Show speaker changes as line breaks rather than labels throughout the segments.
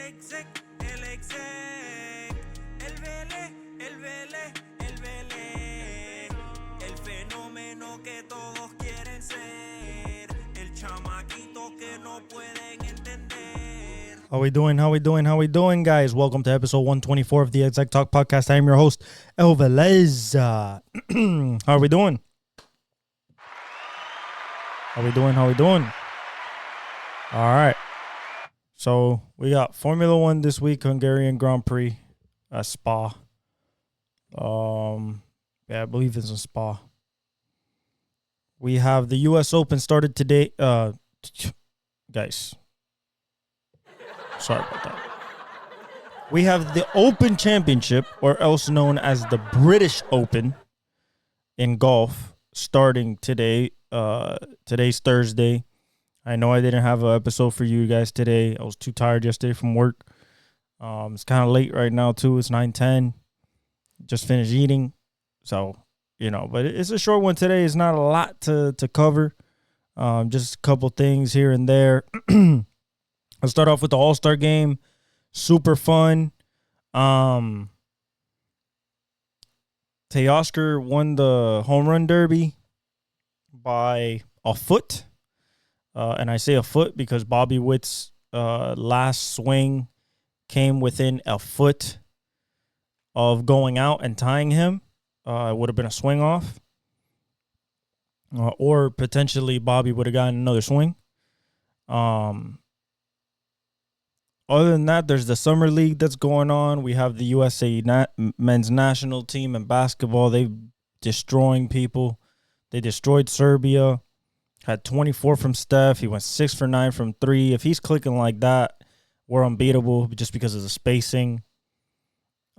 El Vélez, el Vélez, el Vélez. El fenómeno que todos quieren ser. El chamaquito que no pueden entender.
How we doing, guys? Welcome to episode 124 of the Exec Talk podcast. I am your host, El Velez. How are we doing? All right. So we got Formula One this week, Hungarian Grand Prix at Spa. I believe it's in Spa. We have the U.S. Open started today. Guys, sorry about that. We have the Open Championship, or else known as the British Open in golf, starting today. Today's Thursday. I know I didn't have an episode for you guys today. I was too tired yesterday from work. It's kind of late right now, too. It's 9:10. Just finished eating. So, but it's a short one today. It's not a lot to cover. Just a couple things here and there. I'll start off with the All-Star game. Super fun. Teoscar won the home run derby by a foot. And I say a foot because Bobby Witt's last swing came within a foot of going out and tying him. It would have been a swing off. Or potentially Bobby would have gotten another swing. Other than that, there's the Summer League that's going on. We have the USA men's national team in basketball. They're destroying people. They destroyed Serbia. Had 24 from Steph. He went 6 for 9 from 3. If he's clicking like that, we're unbeatable just because of the spacing.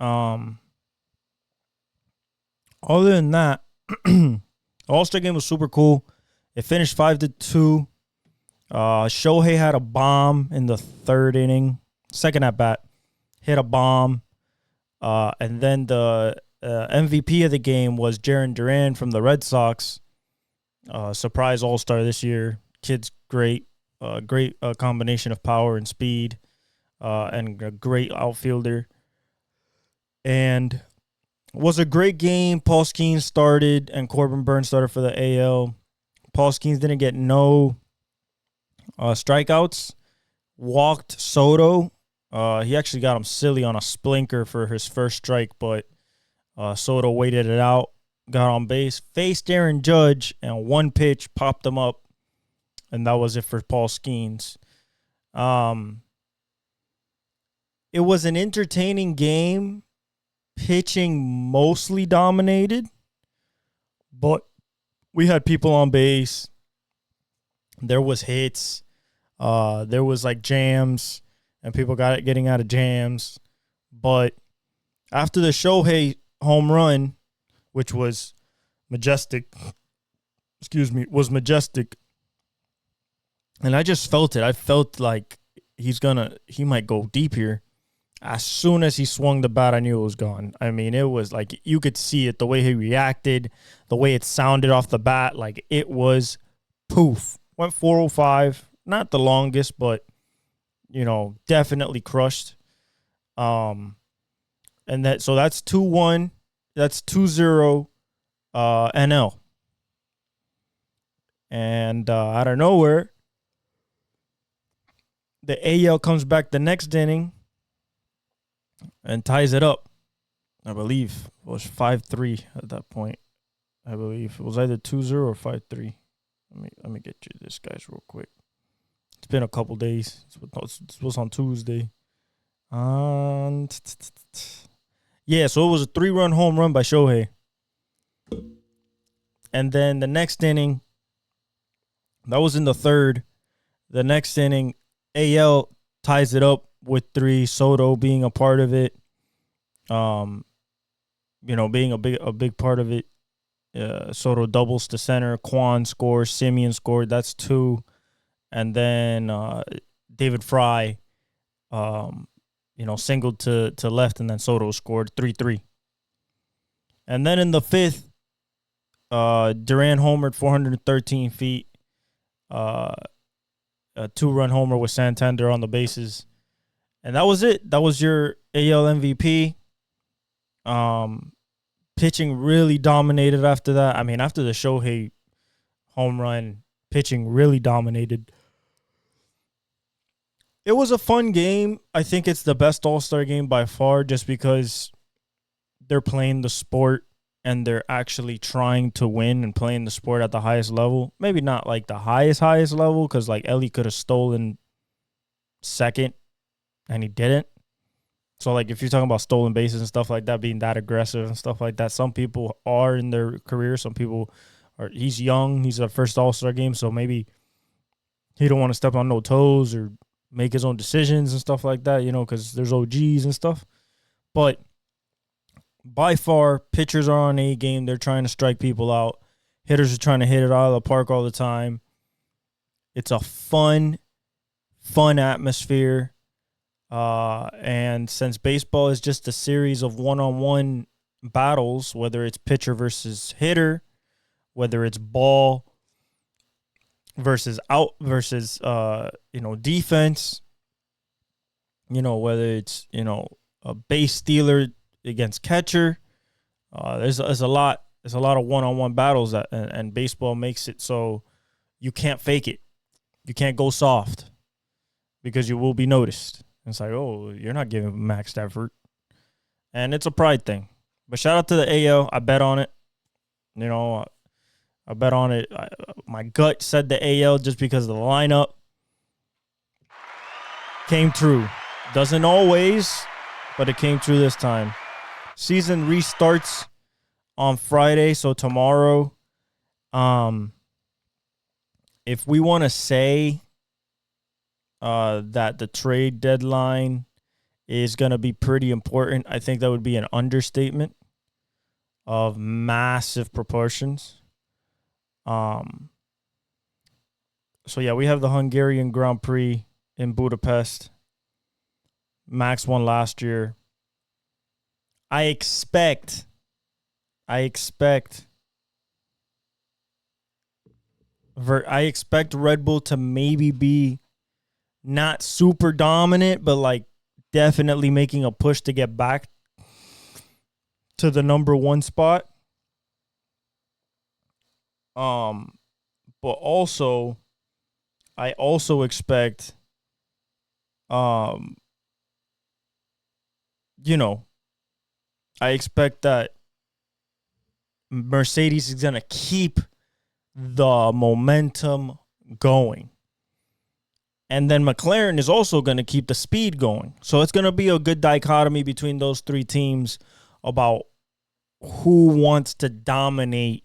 Other than that, All-Star game was super cool. It finished 5-2. Shohei had a bomb in the third inning. Second at bat. Hit a bomb. And then the MVP of the game was Jarren Duran from the Red Sox. Surprise All-Star this year. Kid's great. Great combination of power and speed. And a great outfielder. And was a great game. Paul Skeens started and Corbin Burns started for the AL. Paul Skeens didn't get no strikeouts. Walked Soto. He actually got him silly on a splinker for his first strike, but Soto waited it out. Got on base, faced Aaron Judge, and one pitch popped him up, and that was it for Paul Skeens. It was an entertaining game. Pitching mostly dominated, but we had people on base. There was hits. There was like jams, and people getting out of jams. But after the Shohei home run, which was majestic, and I just felt it. I felt like he might go deep here. As soon as he swung the bat, I knew it was gone. I mean, it was like you could see it, the way he reacted, the way it sounded off the bat. Like it was poof. Went 405. Not the longest, but, definitely crushed. So that's 2-1. That's 2-0 NL. And out of nowhere, the AL comes back the next inning and ties it up. I believe it was 5-3 at that point. I believe it was either 2-0 or 5-3. Let me get you this, guys, real quick. It's been a couple days. It was on Tuesday. Yeah, so it was a 3-run home run by Shohei. And then the next inning, that was in the third. The next inning, AL ties it up with 3, Soto being a part of it. Being a big part of it. Soto doubles to center. Kwan scores. Simeon scored. That's 2. And then David Fry, singled to left, and then Soto scored 3-3. And then in the fifth, Duran homered 413 feet. A 2-run homer with Santander on the bases. And that was it. That was your AL MVP. Pitching really dominated after that. I mean, after the Shohei home run, pitching really dominated. It was a fun game. I think it's the best All-Star game by far just because they're playing the sport and they're actually trying to win and playing the sport at the highest level. Maybe not like the highest level because like Ellie could have stolen second and he didn't. So like if you're talking about stolen bases and stuff like that, being that aggressive and stuff like that, some people are in their career. Some people are. He's young. He's a first All-Star game, so maybe he don't want to step on no toes or make his own decisions and stuff like that, because there's OGs and stuff. But by far, pitchers are on A game. They're trying to strike people out. Hitters are trying to hit it out of the park all the time. It's a fun atmosphere. And since baseball is just a series of one-on-one battles, whether it's pitcher versus hitter, whether it's ball versus out versus defense, whether it's a base stealer against catcher, there's a lot of one-on-one battles and baseball makes it so you can't fake it. You can't go soft because you will be noticed. It's like, oh, you're not giving max effort. And it's a pride thing. But shout out to the AL. I bet on it. I bet on it. My gut said the AL just because the lineup came true. Doesn't always, but it came true this time. Season restarts on Friday, so tomorrow. If we want to say that the trade deadline is going to be pretty important, I think that would be an understatement of massive proportions. So yeah, we have the Hungarian Grand Prix in Budapest. Max won last year. I expect Red Bull to maybe be not super dominant, but like definitely making a push to get back to the number one spot. But also, I also expect, I expect that Mercedes is going to keep the momentum going. And then McLaren is also going to keep the speed going. So it's going to be a good dichotomy between those three teams about who wants to dominate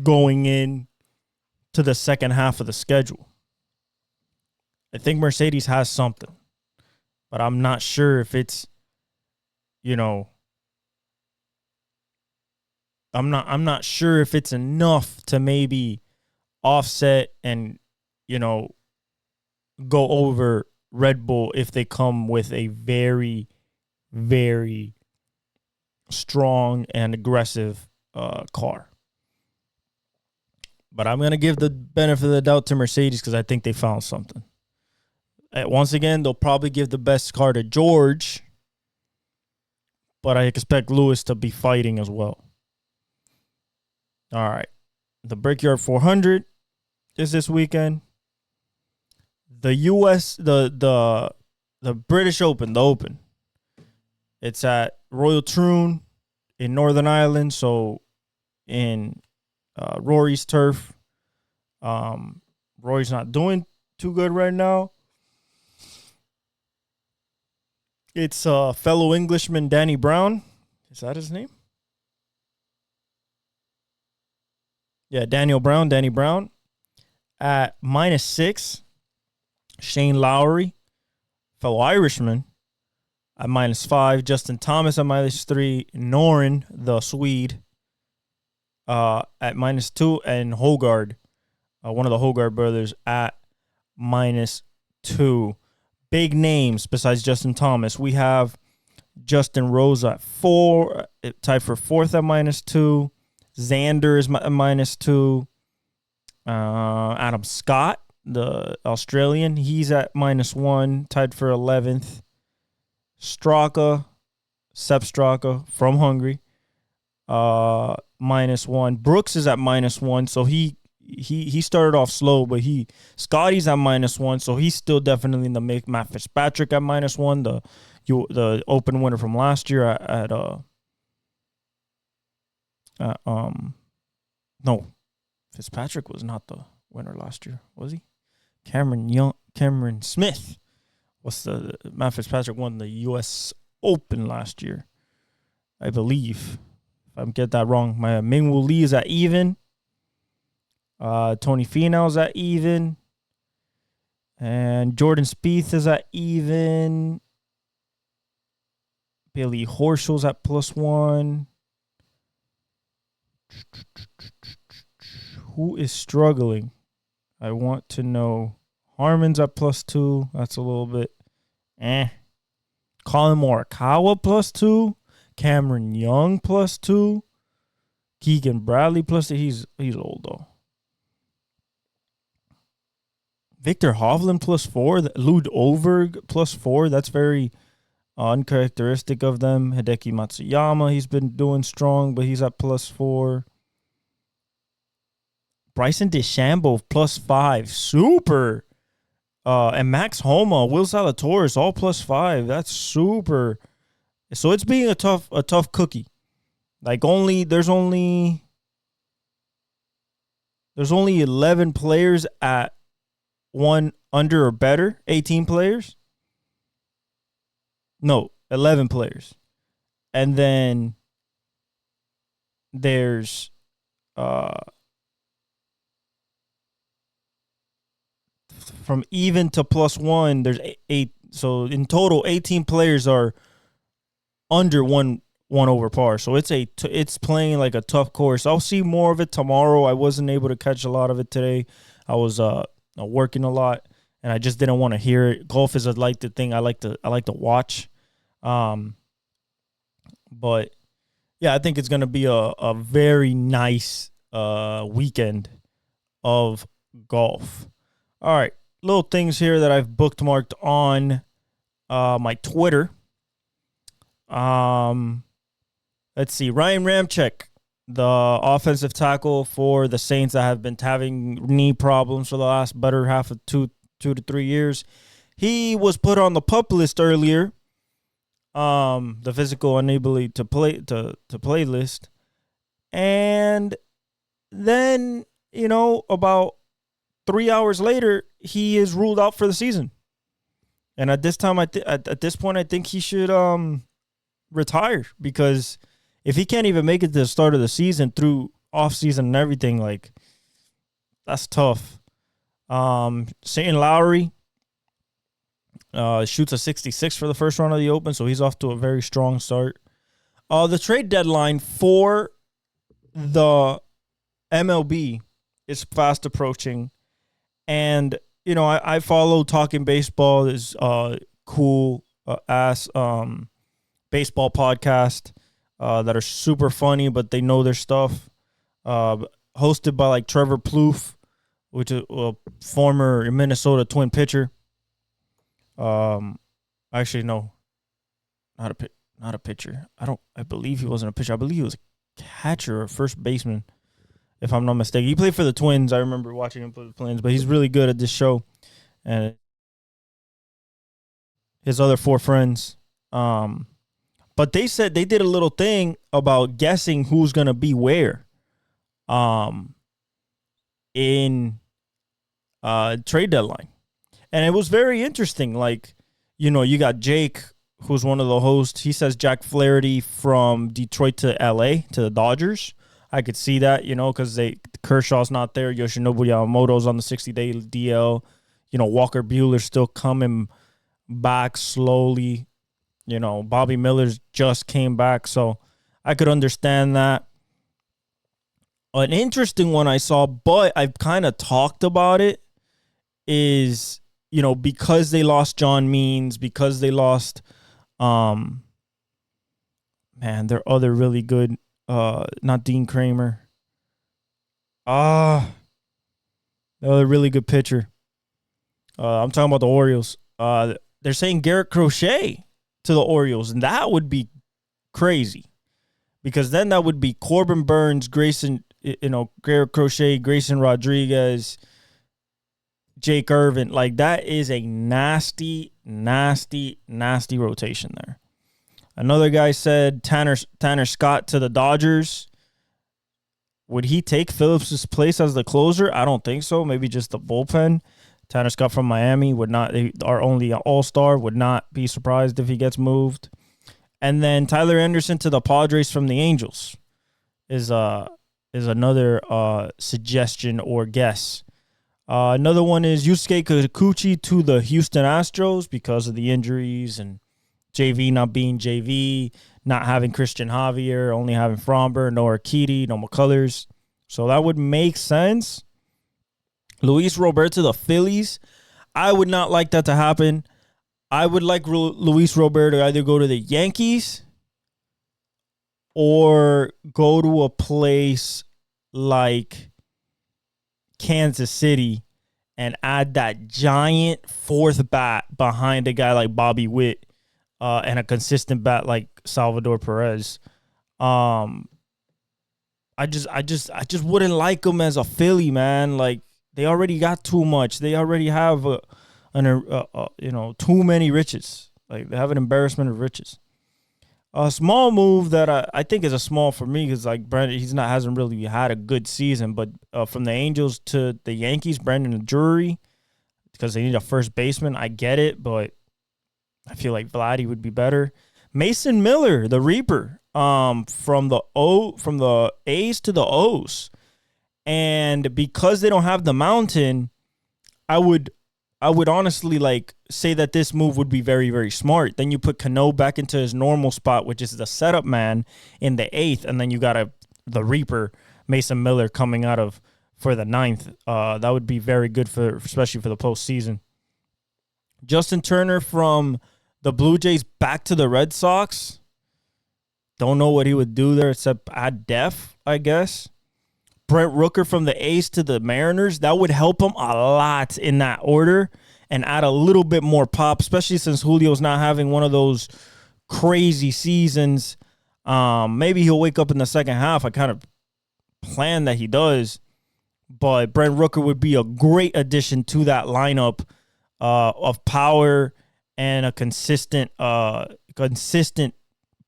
going in to the second half of the schedule. I think Mercedes has something, but I'm not sure if it's, I'm not sure if it's enough to maybe offset and, go over Red Bull if they come with a very, very strong and aggressive car. But I'm going to give the benefit of the doubt to Mercedes because I think they found something. Once again, they'll probably give the best car to George, but I expect Lewis to be fighting as well. All right. The Brickyard 400 is this weekend. The U.S., the British Open, the Open. It's at Royal Troon in Northern Ireland, so in Rory's turf. Rory's not doing too good right now. It's fellow Englishman Danny Brown. Is that his name? Yeah, Danny Brown at -6. Shane Lowry, fellow Irishman, at -5. Justin Thomas at -3. Noren, the Swede, at -2. And Hogard, one of the Hogard brothers, at -2. Big names besides Justin Thomas. We have Justin Rose at 4, tied for 4th at -2. Xander is at -2. Adam Scott the Australian. He's at -1, tied for 11th. Straka, Sepp Straka from Hungary, -1. Brooks is at -1, so he started off slow, but Scotty's at -1, so he's still definitely in the mix. Matt Fitzpatrick at -1, the Open winner from last year no, Fitzpatrick was not the winner last year, was he? Cameron Smith. Matt Fitzpatrick won the U.S. Open last year, I believe. If I get that wrong, my Mingwoo Lee is at even. Tony Finau's at even. And Jordan Spieth is at even. Billy Horschel's at +1. Who is struggling? I want to know. Harmon's at +2. That's a little bit Colin Morikawa +2. Cameron Young +2. Keegan Bradley +2. He's old though. Victor Hovland +4. Lud Overg +4. That's very uncharacteristic of them. Hideki Matsuyama, he's been doing strong, but he's at +4. Bryson DeChambeau +5. Super. And Max Homa, Will Zalatoris, all +5. That's super. So it's being a tough cookie. Like there's only 11 players at 1 under or better. 18 players. No, 11 players. And then there's from even to +1, there's 8. So in total, 18 players are under one over par. So it's playing like a tough course. I'll see more of it tomorrow. I wasn't able to catch a lot of it today. I was working a lot, and I just didn't want to hear it. Golf is the thing I like to watch. But yeah, I think it's gonna be a very nice weekend of golf. All right, little things here that I've bookmarked on my Twitter. Let's see. Ryan Ramczyk, the offensive tackle for the Saints that have been having knee problems for the last better half of 2 to 3 years. He was put on the PUP list earlier. The physical unable to play list. And then, about 3 hours later, he is ruled out for the season. And at this time, at this point, I think he should retire, because if he can't even make it to the start of the season through off season and everything, like, that's tough. St. Lowry shoots a 66 for the first round of the Open, so he's off to a very strong start. The trade deadline for the MLB is fast approaching. And, I follow Talking Baseball, is cool ass baseball podcast that are super funny, but they know their stuff. Hosted by like Trevor Plouffe, which is a former Minnesota Twin pitcher. Actually, no, not a pitcher. I believe he wasn't a pitcher. I believe he was a catcher or first baseman, if I'm not mistaken. He played for the Twins. I remember watching him play the Twins, but he's really good at this show. And his other 4 friends. But they said they did a little thing about guessing who's going to be where in trade deadline. And it was very interesting. Like, you got Jake, who's one of the hosts. He says Jack Flaherty from Detroit to L.A. to the Dodgers. I could see that, because Kershaw's not there. Yoshinobu Yamamoto's on the 60-day DL. Walker Buehler's still coming back slowly. Bobby Miller's just came back, so I could understand that. An interesting one I saw, but I've kind of talked about it, is, because they lost John Means, because they lost, their other really good, not Dean Kramer. The other really good pitcher. I'm talking about the Orioles. They're saying Garrett Crochet to the Orioles, and that would be crazy because then that would be Corbin Burns, Grayson, Garrett Crochet, Grayson Rodriguez, Jake Irvin. Like, that is a nasty, nasty, nasty rotation there. Another guy said Tanner Scott to the Dodgers. Would he take Phillips' place as the closer? I don't think so. Maybe just the bullpen. Tanner Scott from Miami would not, our only all-star, would not be surprised if he gets moved. And then Tyler Anderson to the Padres from the Angels is another suggestion or guess. Another one is Yusuke Kikuchi to the Houston Astros because of the injuries and JV not being JV, not having Christian Javier, only having Fromber, no Urquidy, no McCullers. So that would make sense. Luis Robert to the Phillies. I would not like that to happen. I would like Luis Robert to either go to the Yankees or go to a place like Kansas City and add that giant fourth bat behind a guy like Bobby Witt and a consistent bat like Salvador Perez. I just wouldn't like him as a Philly, man. Like, they already got too much. They already have too many riches. Like, they have an embarrassment of riches. A small move that I think is a small for me because, like, Brandon, hasn't really had a good season. But from the Angels to the Yankees, Brandon Drury, because they need a first baseman. I get it, but I feel like Vladdy would be better. Mason Miller, the Reaper, from the A's to the O's. And because they don't have the mountain, I would honestly like say that this move would be very, very smart. Then you put Cano back into his normal spot, which is the setup man in the 8th, and then you got the Reaper, Mason Miller, coming out of for the 9th. That would be very good especially for the postseason. Justin Turner from the Blue Jays back to the Red Sox. Don't know what he would do there except add depth, I guess. Brent Rooker from the A's to the Mariners. That would help him a lot in that order and add a little bit more pop, especially since Julio's not having one of those crazy seasons. Maybe he'll wake up in the second half. I kind of plan that he does. But Brent Rooker would be a great addition to that lineup of power and a consistent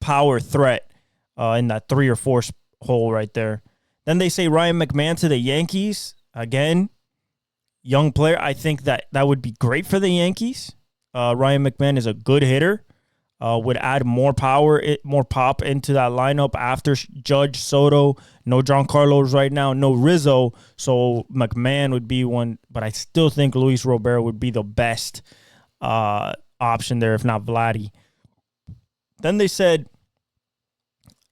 power threat in that 3 or 4 hole right there. Then they say Ryan McMahon to the Yankees. Again, young player. I think that would be great for the Yankees. Ryan McMahon is a good hitter. Would add more power, more pop into that lineup after Judge, Soto. No Giancarlo's right now. No Rizzo. So McMahon would be one. But I still think Luis Robert would be the best option there, if not Vladdy. Then they said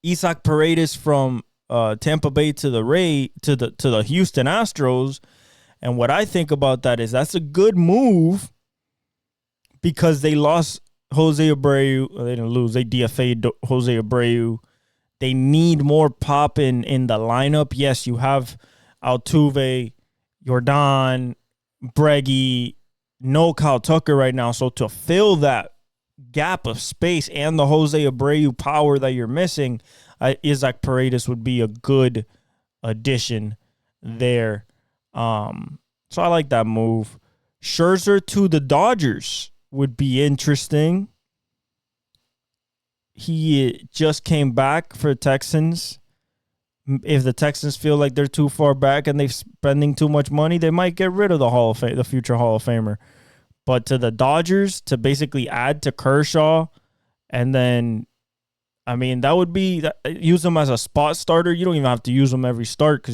Isaac Paredes from Tampa Bay to the Houston Astros. And what I think about that is that's a good move because they lost Jose Abreu. They didn't lose. They DFA'd Jose Abreu. They need more pop in the lineup. Yes, you have Altuve, Jordan, Breggy, no Kyle Tucker right now. So to fill that gap of space and the Jose Abreu power that you're missing, Isaac Paredes would be a good addition there. So I like that move. Scherzer to the Dodgers would be interesting. He just came back for Texans. If the Texans feel like they're too far back and they're spending too much money, they might get rid of the future Hall of Famer. But to the Dodgers, to basically add to Kershaw, and then, I mean, that would be use him as a spot starter. You don't even have to use him every start,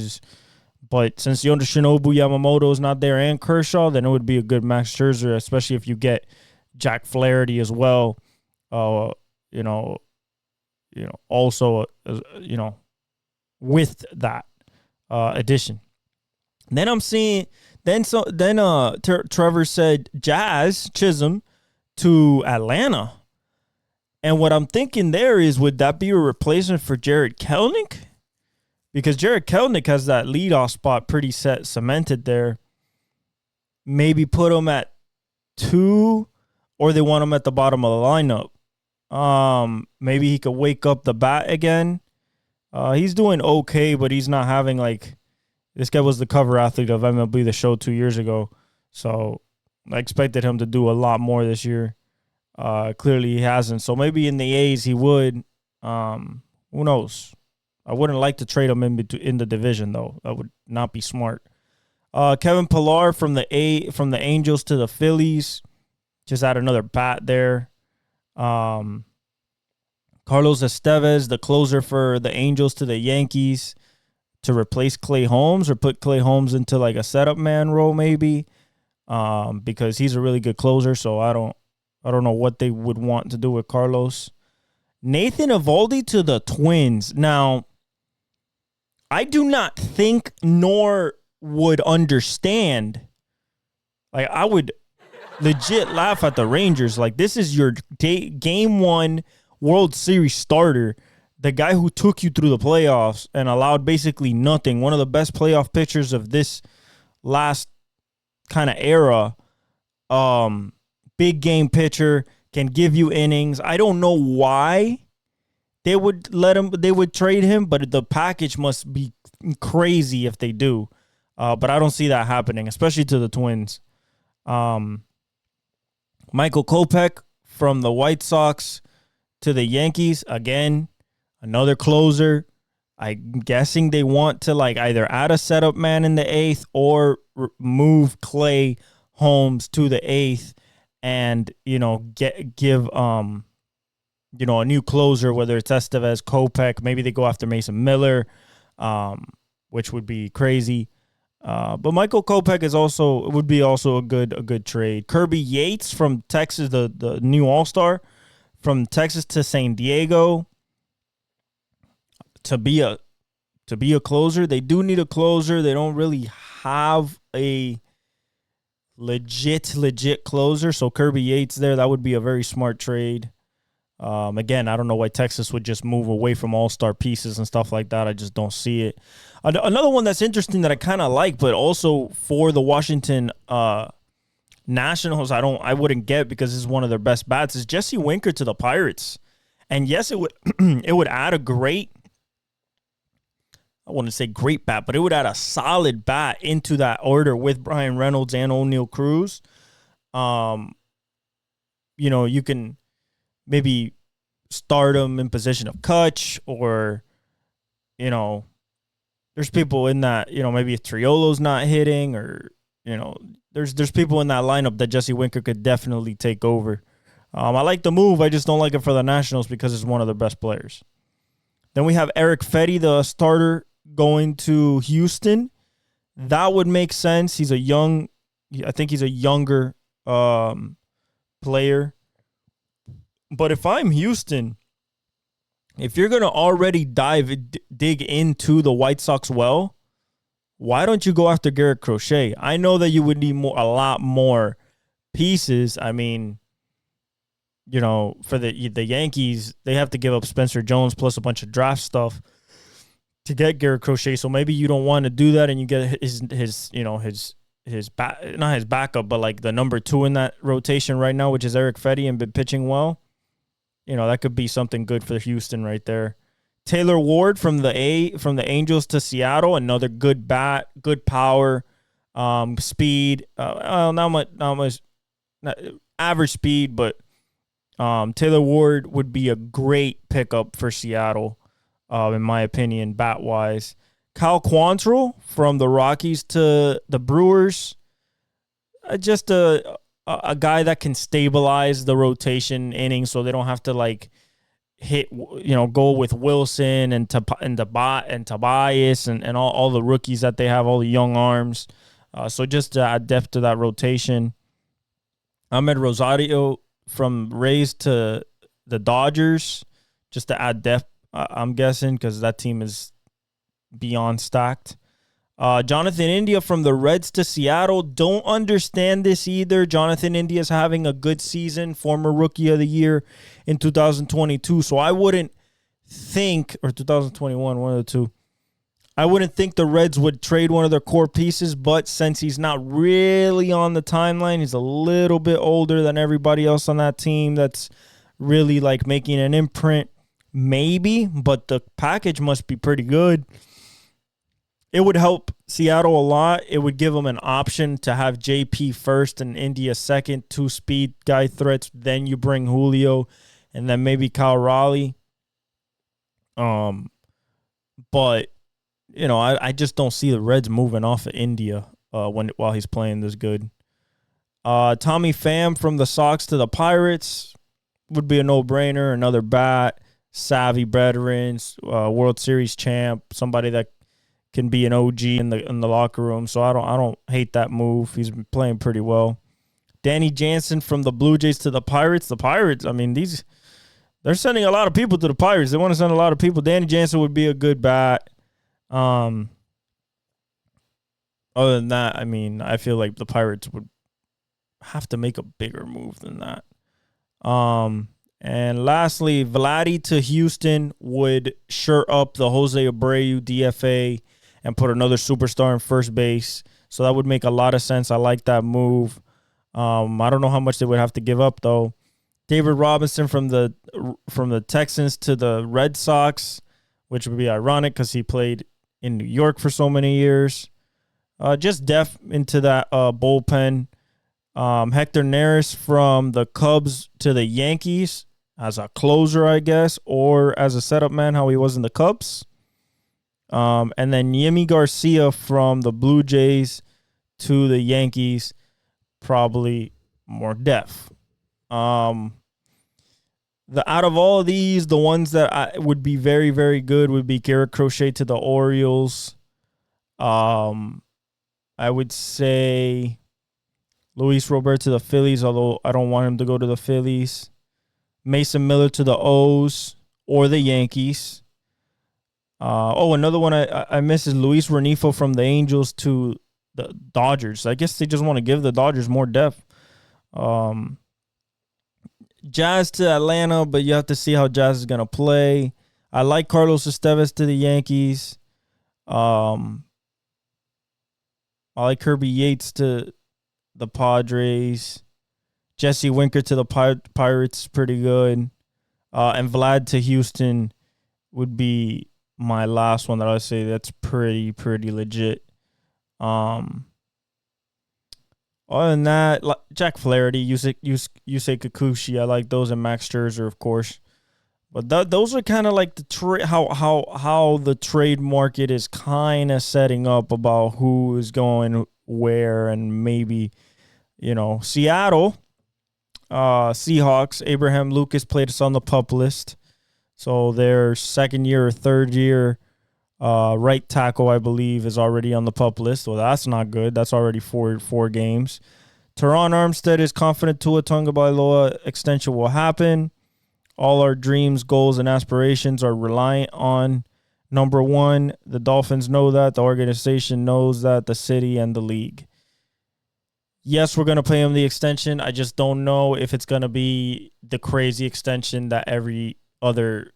but since Yoshinobu Yamamoto is not there and Kershaw, then it would be a good Max Scherzer, especially if you get Jack Flaherty as well. Also, with that addition. Then I'm seeing. Trevor said Jazz Chisholm to Atlanta. And what I'm thinking there is, would that be a replacement for Jared Kelenic? Because Jared Kelenic has that leadoff spot pretty cemented there. Maybe put him at 2, or they want him at the bottom of the lineup. Maybe he could wake up the bat again. He's doing okay, but he's not having like, this guy was the cover athlete of MLB The Show 2 years ago. So I expected him to do a lot more this year. Clearly he hasn't. So maybe in the A's he would. Who knows? I wouldn't like to trade him in the division though. That would not be smart. Kevin Pillar from the Angels to the Phillies. Just add another bat there. Carlos Estevez, the closer for the Angels to the Yankees, to replace Clay Holmes or put Clay Holmes into like a setup man role maybe, because he's a really good closer. So I don't know what they would want to do with Carlos. Nathan Eovaldi to the Twins. Now, I do not think nor would understand. Like, I would legit laugh at the Rangers. Like, this is your game 1 World Series starter, the guy who took you through the playoffs and allowed basically nothing. One of the best playoff pitchers of this last kind of era. Big game pitcher, can give you innings. I don't know why they would trade him, but the package must be crazy if they do. But I don't see that happening, especially to the Twins. Michael Kopech from the White Sox to the Yankees. Again, another closer. I'm guessing they want to like either add a setup man in the 8th or move Clay Holmes to the 8th and, give a new closer, whether it's Estevez, Kopech. Maybe they go after Mason Miller, which would be crazy. But Michael Kopech would be also a good trade. Kirby Yates from Texas, the new All-Star from Texas to San Diego to be a closer. They do need a closer. They don't really have a legit closer. So Kirby Yates there, that would be a very smart trade. Again, I don't know why Texas would just move away from all-star pieces and stuff like that. I just don't see it. Another one that's interesting that I kind of like, but also for the Washington Nationals, I wouldn't get because this is one of their best bats, is Jesse Winker to the Pirates. And yes, it would it would add a great, I wouldn't say great bat, but it would add a solid bat into that order with Brian Reynolds and O'Neal Cruz. You can maybe start him in position of catch, or, there's people in that, maybe if Triolo's not hitting, or, there's people in that lineup that Jesse Winker could definitely take over. I like the move. I just don't like it for the Nationals because it's one of their best players. Then we have Eric Fetty, the starter, going to Houston. That would make sense. I think he's a younger player. But if I'm Houston, if you're going to already dig into the White Sox well, why don't you go after Garrett Crochet? I know that you would need a lot more pieces. I mean, for the Yankees, they have to give up Spencer Jones plus a bunch of draft stuff to get Garrett Crochet. So maybe you don't want to do that, and you get not his backup, but like the number 2 in that rotation right now, which is Eric Fetty, and been pitching well. That could be something good for Houston right there. Taylor Ward from the Angels to Seattle, another good bat, good power, speed. Not much, average speed, but Taylor Ward would be a great pickup for Seattle, in my opinion, bat wise. Kyle Quantrill from the Rockies to the Brewers, just a guy that can stabilize the rotation innings, so they don't have to like go with Wilson and Tobias and all the rookies that they have, all the young arms. So just to add depth to that rotation. Ahmed Rosario from Rays to the Dodgers, just to add depth, I'm guessing, because that team is beyond stacked. Jonathan India from the Reds to Seattle. Don't understand this either. Jonathan India is having a good season, former Rookie of the Year in 2022. So I wouldn't think, or 2021, one of the two. I wouldn't think the Reds would trade one of their core pieces, but since he's not really on the timeline, he's a little bit older than everybody else on that team that's really like making an imprint, maybe, but the package must be pretty good. It would help Seattle a lot. It would give them an option to have JP first and India second, 2 speed guy threats. Then you bring Julio and then maybe Kyle Raleigh. But you know, I just don't see the Reds moving off of India while he's playing this good. Tommy Pham from the Sox to the Pirates would be a no-brainer. Another bat, savvy veterans, World Series champ, somebody that can be an OG in the locker room. So I don't hate that move. He's been playing pretty well. Danny Jansen from the Blue Jays to the Pirates. The Pirates, I mean, they're sending a lot of people to the Pirates. They want to send a lot of people. Danny Jansen would be a good bat. Other than that, I mean, I feel like the Pirates would have to make a bigger move than that. And lastly, Vladdy to Houston would shirt up the Jose Abreu DFA and put another superstar in first base. So that would make a lot of sense. I like that move. I don't know how much they would have to give up though. David Robinson from the Texans to the Red Sox, which would be ironic because he played in New York for so many years. Just depth into that bullpen. Hector Neris from the Cubs to the Yankees as a closer, I guess, or as a setup man, how he was in the Cubs. And then Yimi Garcia from the Blue Jays to the Yankees, probably more depth. Out of all of these, the ones that would be very, very good would be Garrett Crochet to the Orioles. I would say Luis Robert to the Phillies, although I don't want him to go to the Phillies. Mason Miller to the O's or the Yankees. Another one I miss is Luis Renifo from the Angels to the Dodgers. I guess they just want to give the Dodgers more depth. Jazz to Atlanta, but you have to see how Jazz is going to play. I like Carlos Estevez to the Yankees. I like Kirby Yates to the Padres. Jesse Winker to the Pirates, pretty good. And Vlad to Houston would be my last one that I would say that's pretty legit. Other than that, Jack Flaherty, Yusei Kikuchi, I like those, and Max Scherzer, of course. But those are kind of like the how the trade market is kind of setting up about who is going where, and maybe, you know, Seattle, Seahawks, Abraham Lucas played us on the PUP list, so their second year or third year right tackle, I believe, is already on the PUP list. Well, that's not good. That's already four games. Teron Armstead is confident Tua Tagovailoa extension will happen. All our dreams, goals, and aspirations are reliant on, number one, the Dolphins know that, the organization knows that, the city and the league. Yes, we're going to pay him the extension. I just don't know if it's going to be the crazy extension that every other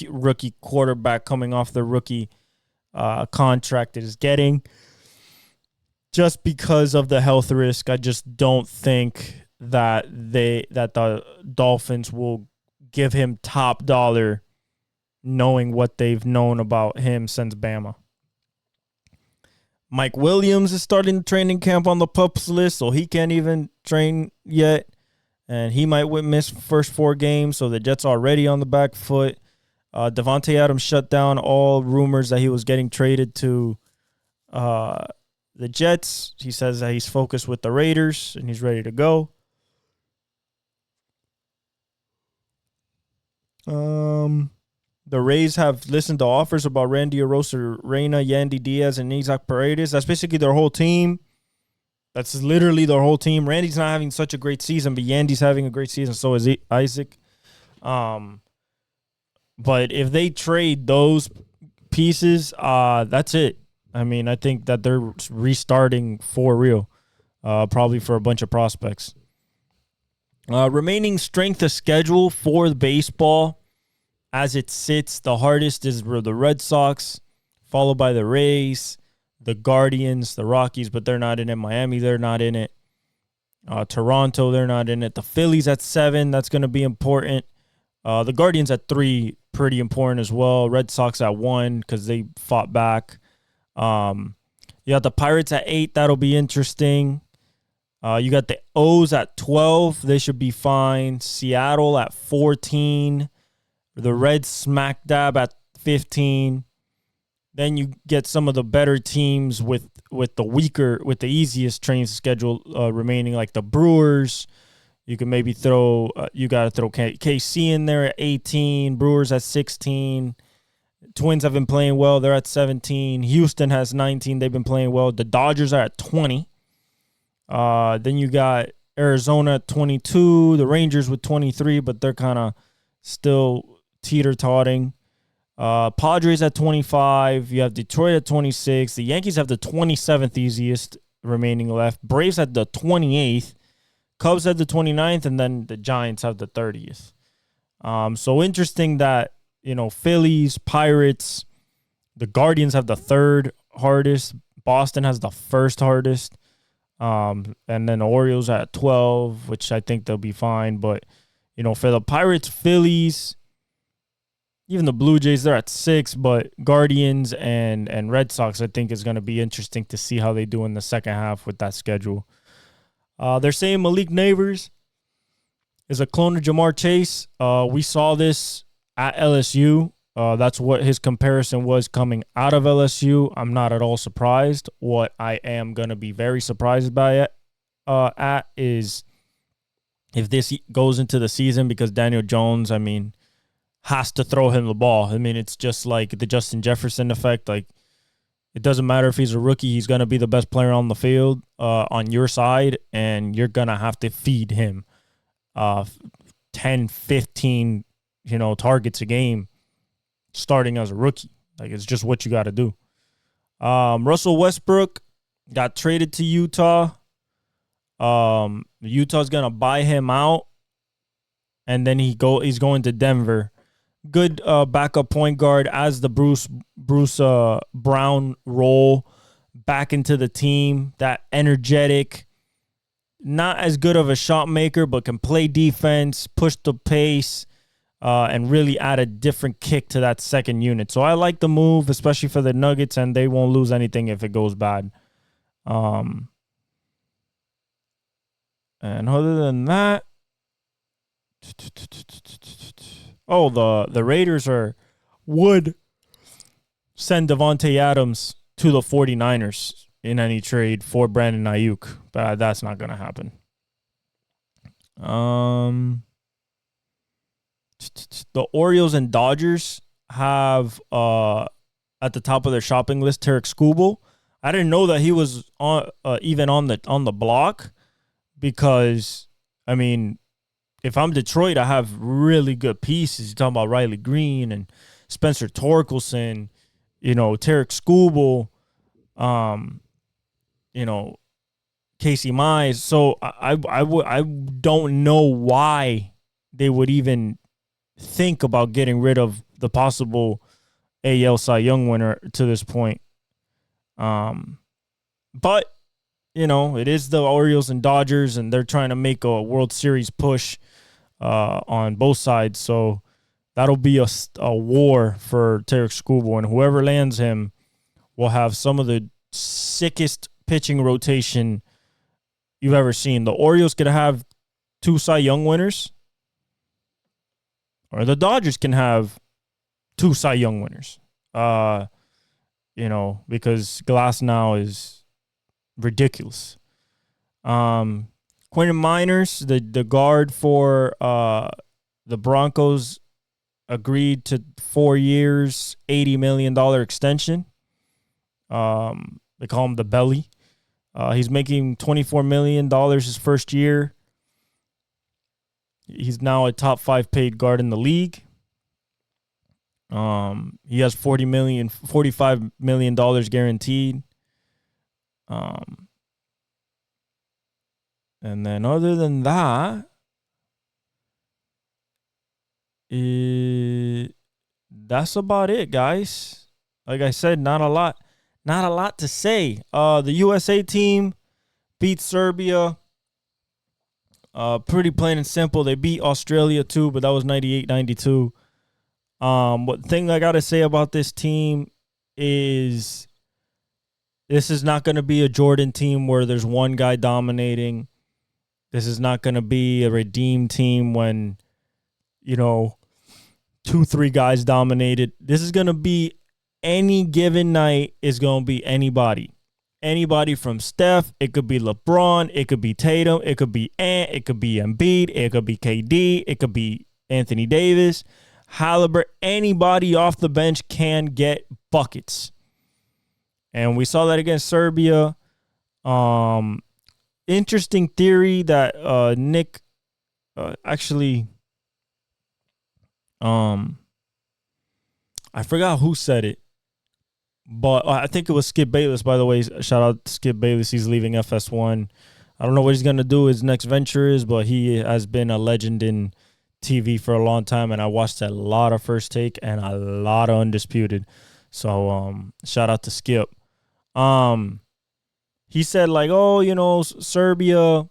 rookie quarterback coming off the rookie contract is getting. Just because of the health risk, I just don't think that the Dolphins will give him top dollar, knowing what they've known about him since Bama. Mike Williams is starting the training camp on the PUPs list, so he can't even train yet, and he might miss first 4 games, so the Jets are already on the back foot. Devontae Adams shut down all rumors that he was getting traded to the Jets. He says that he's focused with the Raiders, and he's ready to go. The Rays have listened to offers about Randy Arozarena, Yandy Diaz, and Isaac Paredes. That's basically their whole team. That's literally their whole team. Randy's not having such a great season, but Yandy's having a great season. So is Isaac. But if they trade those pieces, that's it. I mean, I think that they're restarting for real, probably for a bunch of prospects. Remaining strength of schedule for the baseball. as it sits, the hardest is the Red Sox, followed by the Rays, the Guardians, the Rockies, but they're not in it. Miami, they're not in it. Toronto, they're not in it. The Phillies at 7, that's going to be important. The Guardians at 3, pretty important as well. Red Sox at 1 because they fought back. You got the Pirates at 8. That'll be interesting. You got the O's at 12. They should be fine. Seattle at 14. The Reds smack dab at 15. Then you get some of the better teams with the easiest train schedule remaining, like the Brewers. You can maybe you got to throw KC in there at 18. Brewers at 16. Twins have been playing well. They're at 17. Houston has 19. They've been playing well. The Dodgers are at 20. Then you got Arizona at 22. The Rangers with 23, but they're kind of still teeter-totting. Padres at 25. You have Detroit at 26. The Yankees have the 27th easiest remaining left. Braves at the 28th. Cubs at the 29th, and then the Giants have the 30th. So interesting that, Phillies, Pirates, the Guardians have the 3rd hardest. Boston has the 1st hardest. And then the Orioles at 12, which I think they'll be fine. But, for the Pirates, Phillies, even the Blue Jays, they're at 6. But Guardians and Red Sox, I think, is going to be interesting to see how they do in the second half with that schedule. They're saying Malik Neighbors is a clone of Jamar Chase. We saw this at LSU. That's what his comparison was coming out of LSU. I'm not at all surprised. What I am going to be very surprised by is if this goes into the season, because Daniel Jones, has to throw him the ball. It's just like the Justin Jefferson effect. Like, it doesn't matter if he's a rookie. He's going to be the best player on the field on your side, and you're going to have to feed him 10, 15, targets a game starting as a rookie. Like, it's just what you got to do. Russell Westbrook got traded to Utah. Utah's going to buy him out, and then he's going to Denver. Good backup point guard as the Bruce Brown role back into the team. That energetic, not as good of a shot maker, but can play defense, push the pace, and really add a different kick to that second unit. So I like the move, especially for the Nuggets, and they won't lose anything if it goes bad. And other than that, the Raiders would send Devontae Adams to the 49ers in any trade for Brandon Ayuk, but that's not going to happen. The Orioles and Dodgers have at the top of their shopping list Tarek Skubal. I didn't know that he was even on the block, because if I'm Detroit, I have really good pieces. You're talking about Riley Green and Spencer Torkelson, Tarek Skubal, Casey Mize. So I don't know why they would even think about getting rid of the possible AL Cy Young winner to this point. But it is the Orioles and Dodgers, and they're trying to make a World Series push on both sides. So that'll be a war for Tarek Skubal, and whoever lands him will have some of the sickest pitching rotation you've ever seen. The Orioles could have 2 Cy Young winners, or the Dodgers can have 2 Cy Young winners. Because Glass now is ridiculous. Quentin Miners, the guard for the Broncos, agreed to 4 years, $80 million extension. They call him the Belly. He's making $24 million his first year. He's now a top 5 paid guard in the league. He has $45 million guaranteed. And then other than that, that's about it, guys. Like I said, not a lot to say. The USA team beat Serbia. Pretty plain and simple. They beat Australia too, but that was 98-92. What thing I gotta say about this team is this is not gonna be a Jordan team where there's one guy dominating. This is not gonna be a redeemed team when, 2-3 guys dominated. This is gonna be any given night is gonna be anybody. Anybody from Steph, it could be LeBron, it could be Tatum, it could be Ant, it could be Embiid, it could be KD, it could be Anthony Davis, Halliburton. Anybody off the bench can get buckets. And we saw that against Serbia. Interesting theory that Nick actually, I forgot who said it. But I think it was Skip Bayless, by the way. Shout out to Skip Bayless. He's leaving FS1. I don't know what he's going to do, his next venture is, but he has been a legend in TV for a long time, and I watched a lot of First Take and a lot of Undisputed. So shout out to Skip. He said, Serbia,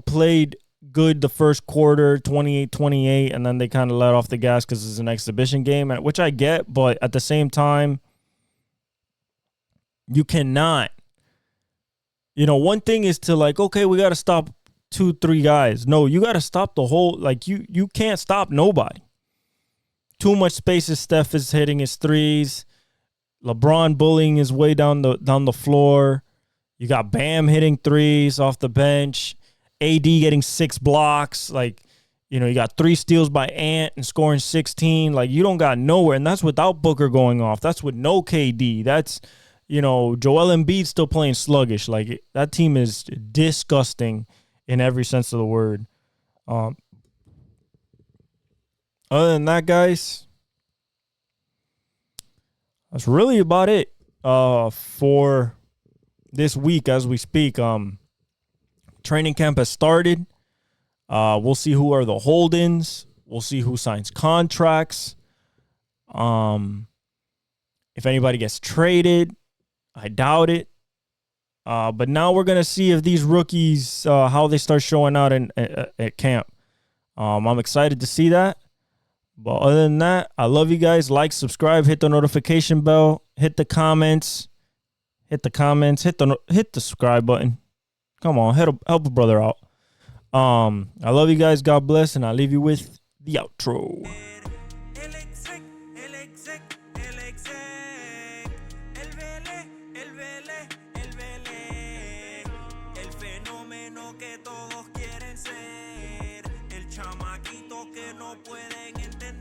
played good the first quarter, 28-28, and then they kind of let off the gas because it's an exhibition game, which I get, but at the same time, you cannot. One thing is to okay, we got to stop 2-3 guys. No, you got to stop the whole, you can't stop nobody. Too much space as Steph is hitting his threes. LeBron bullying his way down the floor. You got Bam hitting threes off the bench. AD getting 6 blocks. You got 3 steals by Ant and scoring 16. You don't got nowhere. And that's without Booker going off. That's with no KD. That's, Joel Embiid still playing sluggish. That team is disgusting in every sense of the word. Other than that, guys, that's really about it for this week as we speak. Training camp has started. We'll see who are the hold-ins. We'll see who signs contracts. If anybody gets traded, I doubt it. But now we're going to see if these rookies, how they start showing out at camp. I'm excited to see that. But other than that, I love you guys. Like, subscribe, hit the notification bell, hit the comments, hit the subscribe button. Come on, help a brother out. I love you guys. God bless, and I'll leave you with the outro.
Que todos quieren ser el chamaquito que no pueden entender.